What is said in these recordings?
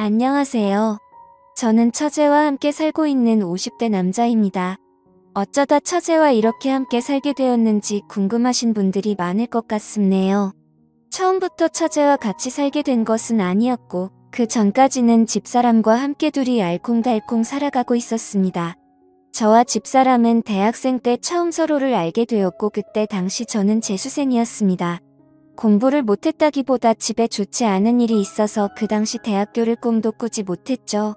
안녕하세요. 저는 처제와 함께 살고 있는 50대 남자입니다. 어쩌다 처제와 이렇게 함께 살게 되었는지 궁금하신 분들이 많을 것 같습네요. 처음부터 처제와 같이 살게 된 것은 아니었고, 그 전까지는 집사람과 함께 둘이 알콩달콩 살아가고 있었습니다. 저와 집사람은 대학생 때 처음 서로를 알게 되었고, 그때 당시 저는 재수생이었습니다. 공부를 못했다기보다 집에 좋지 않은 일이 있어서 그 당시 대학교를 꿈도 꾸지 못했죠.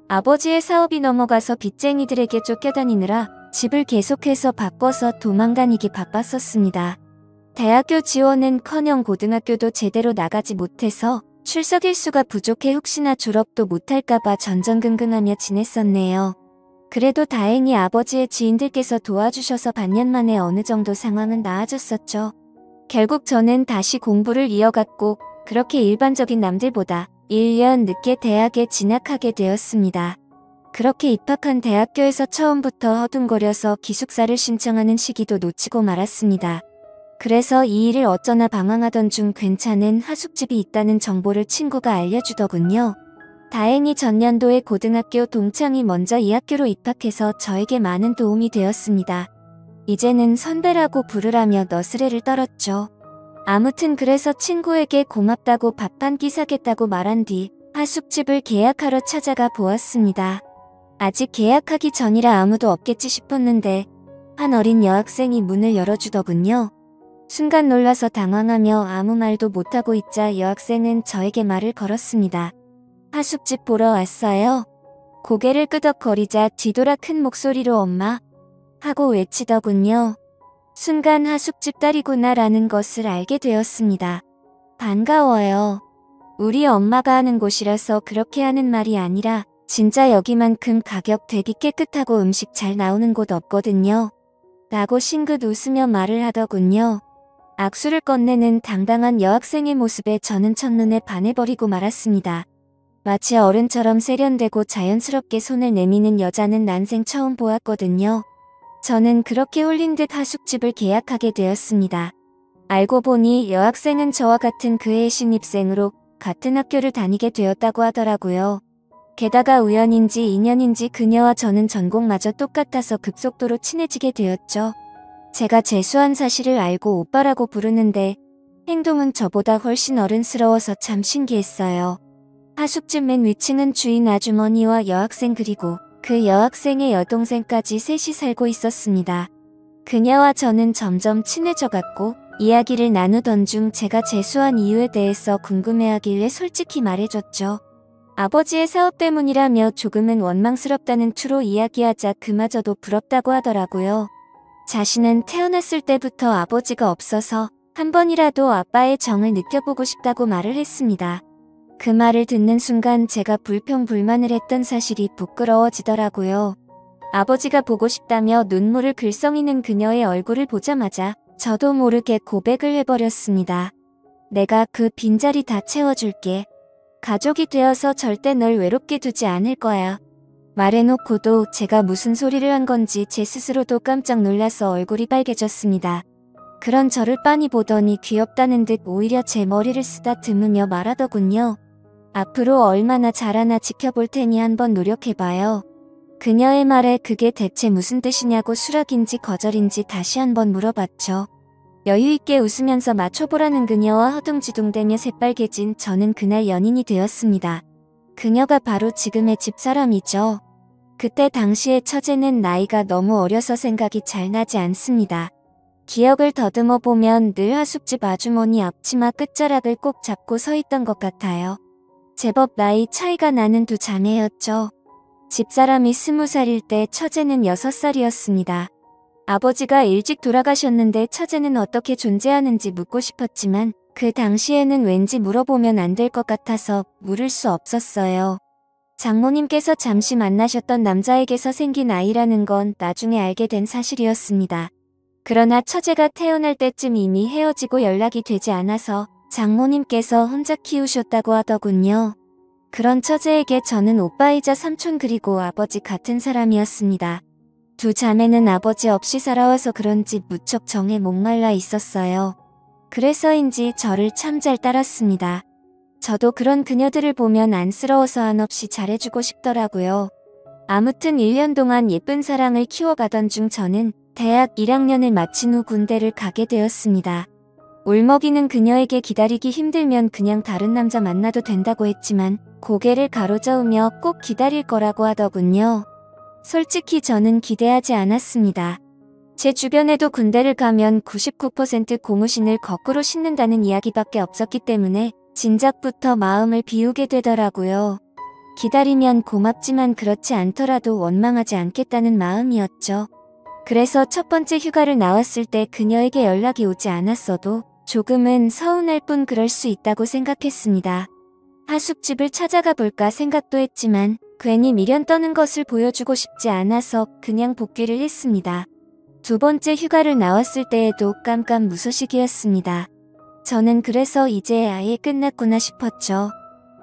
아버지의 사업이 넘어가서 빚쟁이들에게 쫓겨다니느라 집을 계속해서 바꿔서 도망다니기 바빴었습니다. 대학교 지원은커녕 고등학교도 제대로 나가지 못해서 출석 일수가 부족해 혹시나 졸업도 못할까봐 전전긍긍하며 지냈었네요. 그래도 다행히 아버지의 지인들께서 도와주셔서 반년 만에 어느 정도 상황은 나아졌었죠. 결국 저는 다시 공부를 이어갔고 그렇게 일반적인 남들보다 1년 늦게 대학에 진학하게 되었습니다. 그렇게 입학한 대학교에서 처음부터 허둥거려서 기숙사를 신청하는 시기도 놓치고 말았습니다. 그래서 이 일을 어쩌나 방황하던 중 괜찮은 하숙집이 있다는 정보를 친구가 알려주더군요. 다행히 전년도에 고등학교 동창이 먼저 이 학교로 입학해서 저에게 많은 도움이 되었습니다. 이제는 선배라고 부르라며 너스레를 떨었죠. 아무튼 그래서 친구에게 고맙다고 밥 한 끼 사겠다고 말한 뒤 하숙집을 계약하러 찾아가 보았습니다. 아직 계약하기 전이라 아무도 없겠지 싶었는데 한 어린 여학생이 문을 열어주더군요. 순간 놀라서 당황하며 아무 말도 못하고 있자 여학생은 저에게 말을 걸었습니다. 하숙집 보러 왔어요? 고개를 끄덕거리자 뒤돌아 큰 목소리로 엄마 하고 외치더군요. 순간 하숙집 딸이구나 라는 것을 알게 되었습니다. 반가워요. 우리 엄마가 하는 곳이라서 그렇게 하는 말이 아니라 진짜 여기만큼 가격 대비 깨끗하고 음식 잘 나오는 곳 없거든요. 라고 싱긋 웃으며 말을 하더군요. 악수를 건네는 당당한 여학생의 모습에 저는 첫눈에 반해버리고 말았습니다. 마치 어른처럼 세련되고 자연스럽게 손을 내미는 여자는 난생 처음 보았거든요. 저는 그렇게 홀린 듯 하숙집을 계약하게 되었습니다. 알고 보니 여학생은 저와 같은 그해의 신입생으로 같은 학교를 다니게 되었다고 하더라고요. 게다가 우연인지 인연인지 그녀와 저는 전공마저 똑같아서 급속도로 친해지게 되었죠. 제가 재수한 사실을 알고 오빠라고 부르는데 행동은 저보다 훨씬 어른스러워서 참 신기했어요. 하숙집 맨 위층은 주인 아주머니와 여학생 그리고 그 여학생의 여동생까지 셋이 살고 있었습니다. 그녀와 저는 점점 친해져갔고 이야기를 나누던 중 제가 재수한 이유에 대해서 궁금해하길래 솔직히 말해줬죠. 아버지의 사업 때문이라며 조금은 원망스럽다는 투로 이야기하자 그마저도 부럽다고 하더라고요. 자신은 태어났을 때부터 아버지가 없어서 한 번이라도 아빠의 정을 느껴보고 싶다고 말을 했습니다. 그 말을 듣는 순간 제가 불평불만을 했던 사실이 부끄러워지더라고요. 아버지가 보고 싶다며 눈물을 글썽이는 그녀의 얼굴을 보자마자 저도 모르게 고백을 해버렸습니다. 내가 그 빈자리 다 채워줄게. 가족이 되어서 절대 널 외롭게 두지 않을 거야. 말해놓고도 제가 무슨 소리를 한 건지 제 스스로도 깜짝 놀라서 얼굴이 빨개졌습니다. 그런 저를 빤히 보더니 귀엽다는 듯 오히려 제 머리를 쓰다듬으며 말하더군요. 앞으로 얼마나 잘하나 지켜볼 테니 한번 노력해봐요. 그녀의 말에 그게 대체 무슨 뜻이냐고 수락인지 거절인지 다시 한번 물어봤죠. 여유있게 웃으면서 맞춰보라는 그녀와 허둥지둥대며 새빨개진 저는 그날 연인이 되었습니다. 그녀가 바로 지금의 집사람이죠. 그때 당시의 처제는 나이가 너무 어려서 생각이 잘 나지 않습니다. 기억을 더듬어 보면 늘 하숙집 아주머니 앞치마 끝자락을 꼭 잡고 서 있던 것 같아요. 제법 나이 차이가 나는 두 자매였죠. 집사람이 20살일 때 처제는 6살이었습니다. 아버지가 일찍 돌아가셨는데 처제는 어떻게 존재하는지 묻고 싶었지만 그 당시에는 왠지 물어보면 안 될 것 같아서 물을 수 없었어요. 장모님께서 잠시 만나셨던 남자에게서 생긴 아이라는 건 나중에 알게 된 사실이었습니다. 그러나 처제가 태어날 때쯤 이미 헤어지고 연락이 되지 않아서 장모님께서 혼자 키우셨다고 하더군요. 그런 처제에게 저는 오빠이자 삼촌 그리고 아버지 같은 사람이었습니다. 두 자매는 아버지 없이 살아와서 그런지 무척 정에 목말라 있었어요. 그래서인지 저를 참 잘 따랐습니다. 저도 그런 그녀들을 보면 안쓰러워서 한없이 잘해주고 싶더라고요. 아무튼 1년 동안 예쁜 사랑을 키워가던 중 저는 대학 1학년을 마친 후 군대를 가게 되었습니다. 울먹이는 그녀에게 기다리기 힘들면 그냥 다른 남자 만나도 된다고 했지만 고개를 가로저으며 꼭 기다릴 거라고 하더군요. 솔직히 저는 기대하지 않았습니다. 제 주변에도 군대를 가면 99% 고무신을 거꾸로 신는다는 이야기밖에 없었기 때문에 진작부터 마음을 비우게 되더라고요. 기다리면 고맙지만 그렇지 않더라도 원망하지 않겠다는 마음이었죠. 그래서 첫 번째 휴가를 나왔을 때 그녀에게 연락이 오지 않았어도 조금은 서운할 뿐 그럴 수 있다고 생각했습니다. 하숙집을 찾아가 볼까 생각도 했지만 괜히 미련 떠는 것을 보여주고 싶지 않아서 그냥 복귀를 했습니다. 두 번째 휴가를 나왔을 때에도 깜깜무소식이었습니다. 저는 그래서 이제 아예 끝났구나 싶었죠.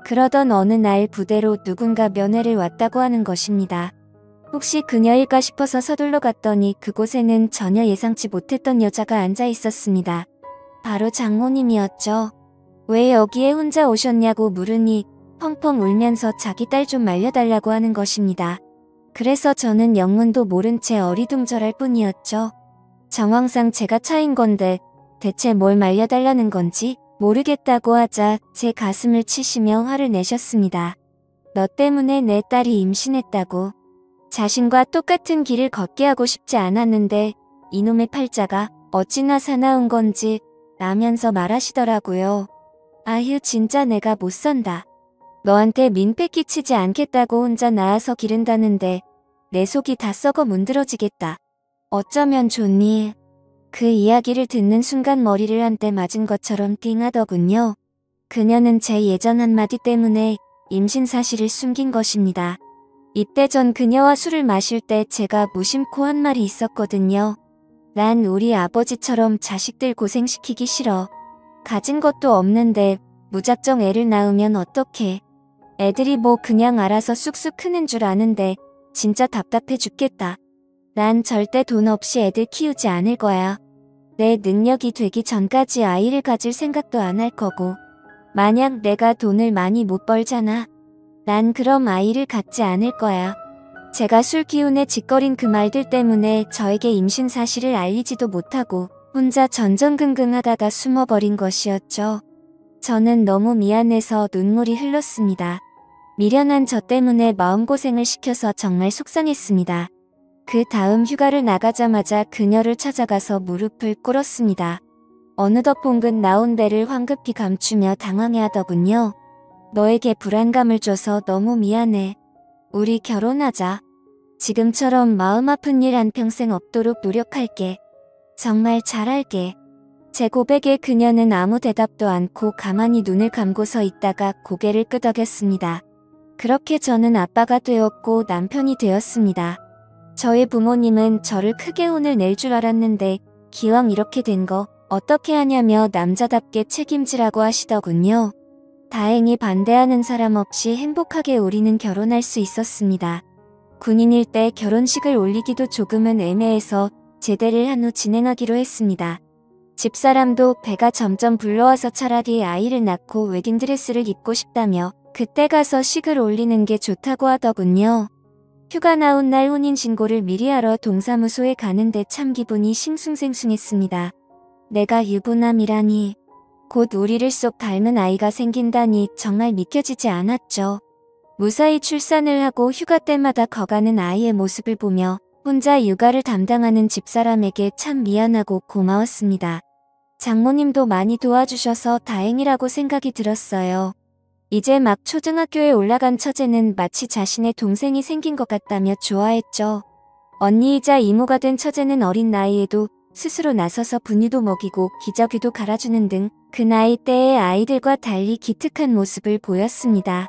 그러던 어느 날 부대로 누군가 면회를 왔다고 하는 것입니다. 혹시 그녀일까 싶어서 서둘러 갔더니 그곳에는 전혀 예상치 못했던 여자가 앉아 있었습니다. 바로 장모님이었죠. 왜 여기에 혼자 오셨냐고 물으니 펑펑 울면서 자기 딸 좀 말려달라고 하는 것입니다. 그래서 저는 영문도 모른 채 어리둥절할 뿐이었죠. 정황상 제가 차인 건데 대체 뭘 말려달라는 건지 모르겠다고 하자 제 가슴을 치시며 화를 내셨습니다. 너 때문에 내 딸이 임신했다고. 자신과 똑같은 길을 걷게 하고 싶지 않았는데 이놈의 팔자가 어찌나 사나운 건지 라면서 말하시더라고요. 아휴 진짜 내가 못 산다. 너한테 민폐 끼치지 않겠다고 혼자 나와서 기른다는데 내 속이 다 썩어 문드러지겠다. 어쩌면 좋니? 그 이야기를 듣는 순간 머리를 한대 맞은 것처럼 띵하더군요. 그녀는 제 예전 한마디 때문에 임신 사실을 숨긴 것입니다. 입대 전 그녀와 술을 마실 때 제가 무심코 한 말이 있었거든요. 난 우리 아버지처럼 자식들 고생시키기 싫어. 가진 것도 없는데 무작정 애를 낳으면 어떡해. 애들이 뭐 그냥 알아서 쑥쑥 크는 줄 아는데 진짜 답답해 죽겠다. 난 절대 돈 없이 애들 키우지 않을 거야. 내 능력이 되기 전까지 아이를 가질 생각도 안 할 거고. 만약 내가 돈을 많이 못 벌잖아. 난 그럼 아이를 갖지 않을 거야. 제가 술 기운에 짓거린 그 말들 때문에 저에게 임신 사실을 알리지도 못하고 혼자 전전긍긍하다가 숨어버린 것이었죠. 저는 너무 미안해서 눈물이 흘렀습니다. 미련한 저 때문에 마음고생을 시켜서 정말 속상했습니다. 그 다음 휴가를 나가자마자 그녀를 찾아가서 무릎을 꿇었습니다. 어느덧 봉근 나온 배를 황급히 감추며 당황해하더군요. 너에게 불안감을 줘서 너무 미안해. 우리 결혼하자. 지금처럼 마음 아픈 일 한평생 없도록 노력할게. 정말 잘할게. 제 고백에 그녀는 아무 대답도 않고 가만히 눈을 감고 서 있다가 고개를 끄덕였습니다. 그렇게 저는 아빠가 되었고 남편이 되었습니다. 저의 부모님은 저를 크게 혼을 낼 줄 알았는데 기왕 이렇게 된 거 어떻게 하냐며 남자답게 책임지라고 하시더군요. 다행히 반대하는 사람 없이 행복하게 우리는 결혼할 수 있었습니다. 군인일 때 결혼식을 올리기도 조금은 애매해서 제대를 한 후 진행하기로 했습니다. 집사람도 배가 점점 불러와서 차라리 아이를 낳고 웨딩드레스를 입고 싶다며 그때 가서 식을 올리는 게 좋다고 하더군요. 휴가 나온 날 혼인신고를 미리 하러 동사무소에 가는데 참 기분이 싱숭생숭했습니다. 내가 유부남이라니. 곧 우리를 쏙 닮은 아이가 생긴다니 정말 믿겨지지 않았죠. 무사히 출산을 하고 휴가 때마다 커가는 아이의 모습을 보며 혼자 육아를 담당하는 집사람에게 참 미안하고 고마웠습니다. 장모님도 많이 도와주셔서 다행이라고 생각이 들었어요. 이제 막 초등학교에 올라간 처제는 마치 자신의 동생이 생긴 것 같다며 좋아했죠. 언니이자 이모가 된 처제는 어린 나이에도 스스로 나서서 분유도 먹이고 기저귀도 갈아주는 등 그 나이 때의 아이들과 달리 기특한 모습을 보였습니다.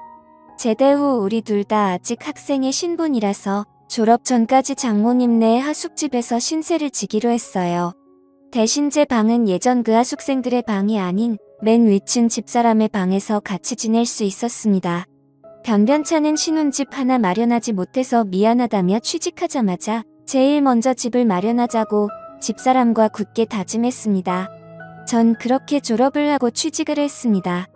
제대 후 우리 둘 다 아직 학생의 신분이라서 졸업 전까지 장모님네 하숙집에서 신세를 지기로 했어요. 대신 제 방은 예전 그 하숙생들의 방이 아닌 맨 위층 집사람의 방에서 같이 지낼 수 있었습니다. 변변찮은 신혼집 하나 마련하지 못해서 미안하다며 취직하자마자 제일 먼저 집을 마련하자고 집사람과 굳게 다짐했습니다. 전 그렇게 졸업을 하고 취직을 했습니다.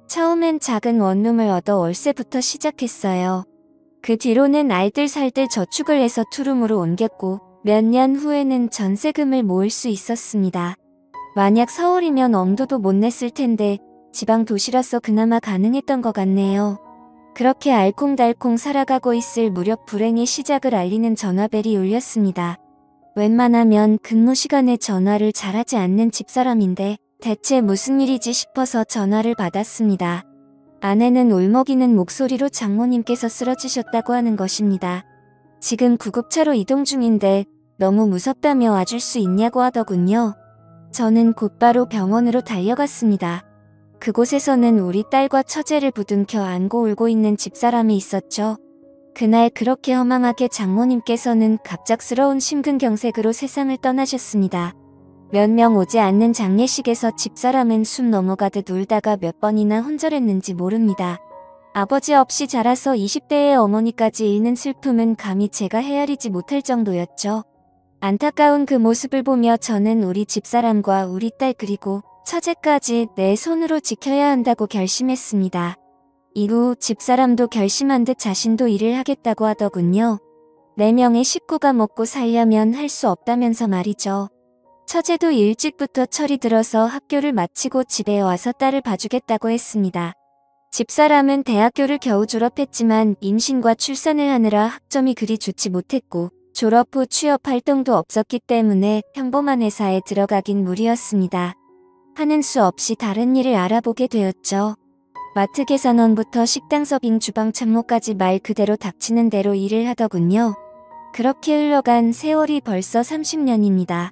처음엔 작은 원룸을 얻어 월세부터 시작했어요. 그 뒤로는 알뜰살뜰 저축을 해서 투룸으로 옮겼고 몇 년 후에는 전세금을 모을 수 있었습니다. 만약 서울이면 엄두도 못 냈을 텐데 지방 도시라서 그나마 가능했던 것 같네요. 그렇게 알콩달콩 살아가고 있을 무렵 불행의 시작을 알리는 전화벨이 울렸습니다. 웬만하면 근무 시간에 전화를 잘하지 않는 집사람인데 대체 무슨 일이지 싶어서 전화를 받았습니다. 아내는 울먹이는 목소리로 장모님께서 쓰러지셨다고 하는 것입니다. 지금 구급차로 이동 중인데 너무 무섭다며 와줄 수 있냐고 하더군요. 저는 곧바로 병원으로 달려갔습니다. 그곳에서는 우리 딸과 처제를 부둥켜 안고 울고 있는 집사람이 있었죠. 그날 그렇게 허망하게 장모님께서는 갑작스러운 심근경색으로 세상을 떠나셨습니다. 몇 명 오지 않는 장례식에서 집사람은 숨 넘어가듯 울다가 몇 번이나 혼절했는지 모릅니다. 아버지 없이 자라서 20대의 어머니까지 잃는 슬픔은 감히 제가 헤아리지 못할 정도였죠. 안타까운 그 모습을 보며 저는 우리 집사람과 우리 딸 그리고 처제까지 내 손으로 지켜야 한다고 결심했습니다. 이후 집사람도 결심한 듯 자신도 일을 하겠다고 하더군요. 4명의 식구가 먹고 살려면 할 수 없다면서 말이죠. 처제도 일찍부터 철이 들어서 학교를 마치고 집에 와서 딸을 봐주겠다고 했습니다. 집사람은 대학교를 겨우 졸업했지만 임신과 출산을 하느라 학점이 그리 좋지 못했고 졸업 후 취업 활동도 없었기 때문에 평범한 회사에 들어가긴 무리였습니다. 하는 수 없이 다른 일을 알아보게 되었죠. 마트 계산원부터 식당 서빙 주방 참모까지 말 그대로 닥치는 대로 일을 하더군요. 그렇게 흘러간 세월이 벌써 30년입니다.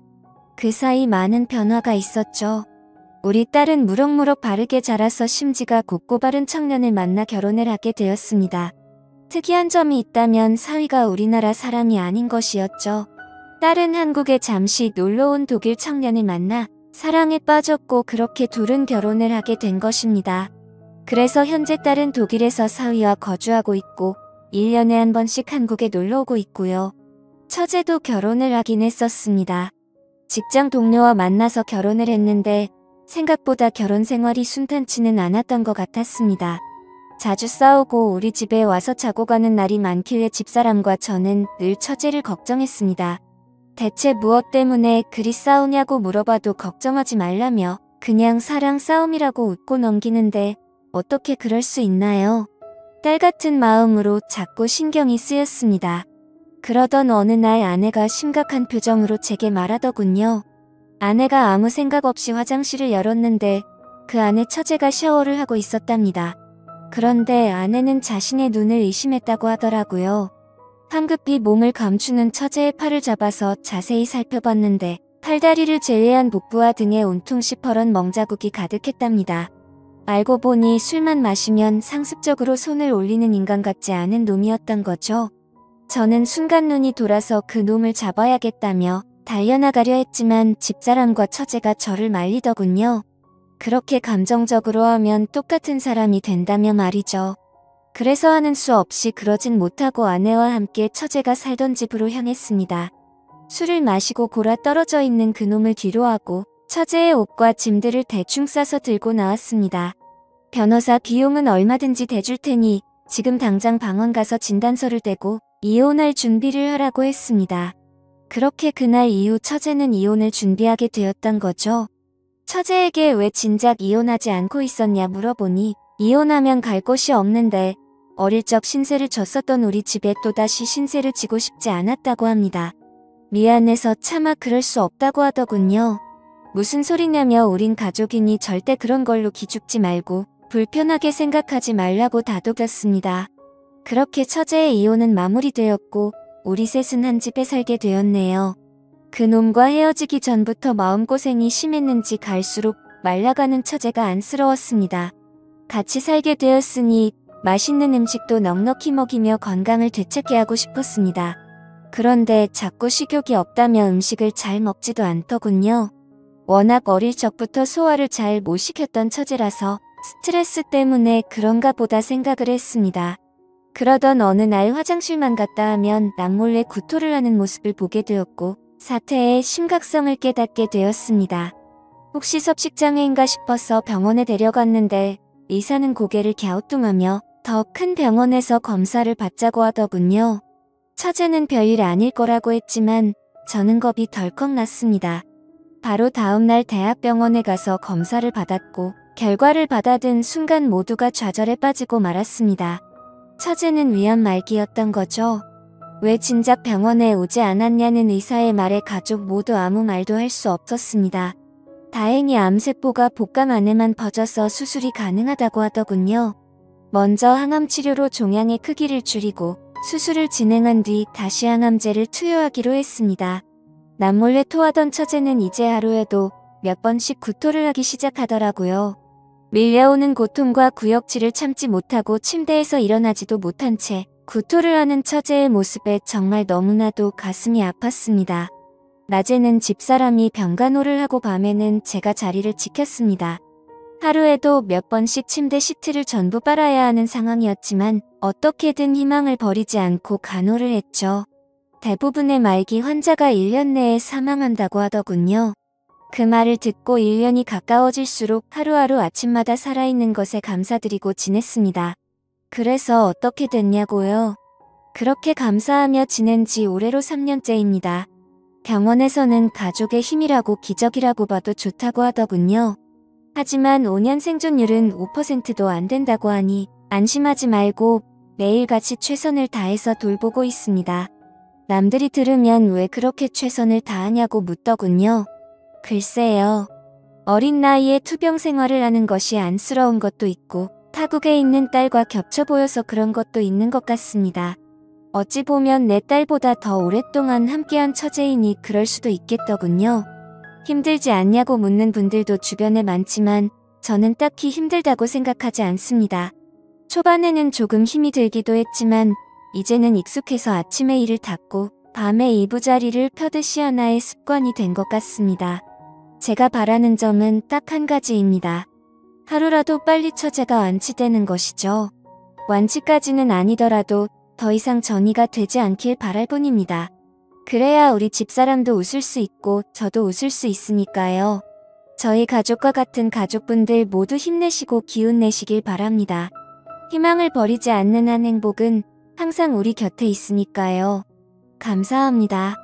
그 사이 많은 변화가 있었죠. 우리 딸은 무럭무럭 바르게 자라서 심지가 곱고 바른 청년을 만나 결혼을 하게 되었습니다. 특이한 점이 있다면 사위가 우리나라 사람이 아닌 것이었죠. 딸은 한국에 잠시 놀러온 독일 청년을 만나 사랑에 빠졌고 그렇게 둘은 결혼을 하게 된 것입니다. 그래서 현재 딸은 독일에서 사위와 거주하고 있고 1년에 한 번씩 한국에 놀러오고 있고요. 처제도 결혼을 하긴 했었습니다. 직장 동료와 만나서 결혼을 했는데 생각보다 결혼 생활이 순탄치는 않았던 것 같았습니다. 자주 싸우고 우리 집에 와서 자고 가는 날이 많길래 집사람과 저는 늘 처제를 걱정했습니다. 대체 무엇 때문에 그리 싸우냐고 물어봐도 걱정하지 말라며 그냥 사랑 싸움이라고 웃고 넘기는데 어떻게 그럴 수 있나요? 딸 같은 마음으로 자꾸 신경이 쓰였습니다. 그러던 어느 날 아내가 심각한 표정으로 제게 말하더군요. 아내가 아무 생각 없이 화장실을 열었는데 그 안에 처제가 샤워를 하고 있었답니다. 그런데 아내는 자신의 눈을 의심했다고 하더라고요. 황급히 몸을 감추는 처제의 팔을 잡아서 자세히 살펴봤는데 팔다리를 제외한 복부와 등에 온통 시퍼런 멍자국이 가득했답니다. 알고 보니 술만 마시면 상습적으로 손을 올리는 인간 같지 않은 놈이었던 거죠. 저는 순간 눈이 돌아서 그 놈을 잡아야겠다며 달려나가려 했지만 집사람과 처제가 저를 말리더군요. 그렇게 감정적으로 하면 똑같은 사람이 된다며 말이죠. 그래서 하는 수 없이 그러진 못하고 아내와 함께 처제가 살던 집으로 향했습니다. 술을 마시고 골아 떨어져 있는 그 놈을 뒤로하고 처제의 옷과 짐들을 대충 싸서 들고 나왔습니다. 변호사 비용은 얼마든지 대줄 테니 지금 당장 방언 가서 진단서를 떼고 이혼할 준비를 하라고 했습니다. 그렇게 그날 이후 처제는 이혼을 준비하게 되었던 거죠. 처제에게 왜 진작 이혼하지 않고 있었냐 물어보니 이혼하면 갈 곳이 없는데 어릴 적 신세를 졌었던 우리 집에 또다시 신세를 지고 싶지 않았다고 합니다. 미안해서 차마 그럴 수 없다고 하더군요. 무슨 소리냐며 우린 가족이니 절대 그런 걸로 기죽지 말고 불편하게 생각하지 말라고 다독였습니다. 그렇게 처제의 이혼은 마무리되었고 우리 셋은 한 집에 살게 되었네요. 그 놈과 헤어지기 전부터 마음고생이 심했는지 갈수록 말라가는 처제가 안쓰러웠습니다. 같이 살게 되었으니 맛있는 음식도 넉넉히 먹이며 건강을 되찾게 하고 싶었습니다. 그런데 자꾸 식욕이 없다며 음식을 잘 먹지도 않더군요. 워낙 어릴 적부터 소화를 잘 못 시켰던 처제라서 스트레스 때문에 그런가 보다 생각을 했습니다. 그러던 어느 날 화장실만 갔다 하면 남몰래 구토를 하는 모습을 보게 되었고 사태의 심각성을 깨닫게 되었습니다. 혹시 섭식장애인가 싶어서 병원에 데려갔는데 의사는 고개를 갸우뚱하며 더 큰 병원에서 검사를 받자고 하더군요. 처제는 별일 아닐 거라고 했지만 저는 겁이 덜컥 났습니다. 바로 다음날 대학병원에 가서 검사를 받았고 결과를 받아든 순간 모두가 좌절에 빠지고 말았습니다. 처제는 위암 말기였던 거죠. 왜 진작 병원에 오지 않았냐는 의사의 말에 가족 모두 아무 말도 할 수 없었습니다. 다행히 암세포가 복강 안에만 퍼져서 수술이 가능하다고 하더군요. 먼저 항암 치료로 종양의 크기를 줄이고 수술을 진행한 뒤 다시 항암제를 투여하기로 했습니다. 남몰래 토하던 처제는 이제 하루에도 몇 번씩 구토를 하기 시작하더라고요. 밀려오는 고통과 구역질을 참지 못하고 침대에서 일어나지도 못한 채 구토를 하는 처제의 모습에 정말 너무나도 가슴이 아팠습니다. 낮에는 집사람이 병간호를 하고 밤에는 제가 자리를 지켰습니다. 하루에도 몇 번씩 침대 시트를 전부 빨아야 하는 상황이었지만 어떻게든 희망을 버리지 않고 간호를 했죠. 대부분의 말기 환자가 1년 내에 사망한다고 하더군요. 그 말을 듣고 1년이 가까워질수록 하루하루 아침마다 살아있는 것에 감사드리고 지냈습니다. 그래서 어떻게 됐냐고요? 그렇게 감사하며 지낸 지 올해로 3년째입니다. 병원에서는 가족의 힘이라고 기적이라고 봐도 좋다고 하더군요. 하지만 5년 생존율은 5%도 안 된다고 하니 안심하지 말고 매일같이 최선을 다해서 돌보고 있습니다. 남들이 들으면 왜 그렇게 최선을 다하냐고 묻더군요. 글쎄요. 어린 나이에 투병 생활을 하는 것이 안쓰러운 것도 있고 타국에 있는 딸과 겹쳐 보여서 그런 것도 있는 것 같습니다. 어찌 보면 내 딸보다 더 오랫동안 함께한 처제이니 그럴 수도 있겠더군요. 힘들지 않냐고 묻는 분들도 주변에 많지만 저는 딱히 힘들다고 생각하지 않습니다. 초반에는 조금 힘이 들기도 했지만 이제는 익숙해서 아침에 이를 닦고 밤에 이부자리를 펴듯이 하나의 습관이 된 것 같습니다. 제가 바라는 점은 딱 한 가지입니다. 하루라도 빨리 처제가 완치되는 것이죠. 완치까지는 아니더라도 더 이상 전이가 되지 않길 바랄 뿐입니다. 그래야 우리 집사람도 웃을 수 있고 저도 웃을 수 있으니까요. 저희 가족과 같은 가족분들 모두 힘내시고 기운 내시길 바랍니다. 희망을 버리지 않는 한 행복은 항상 우리 곁에 있으니까요. 감사합니다.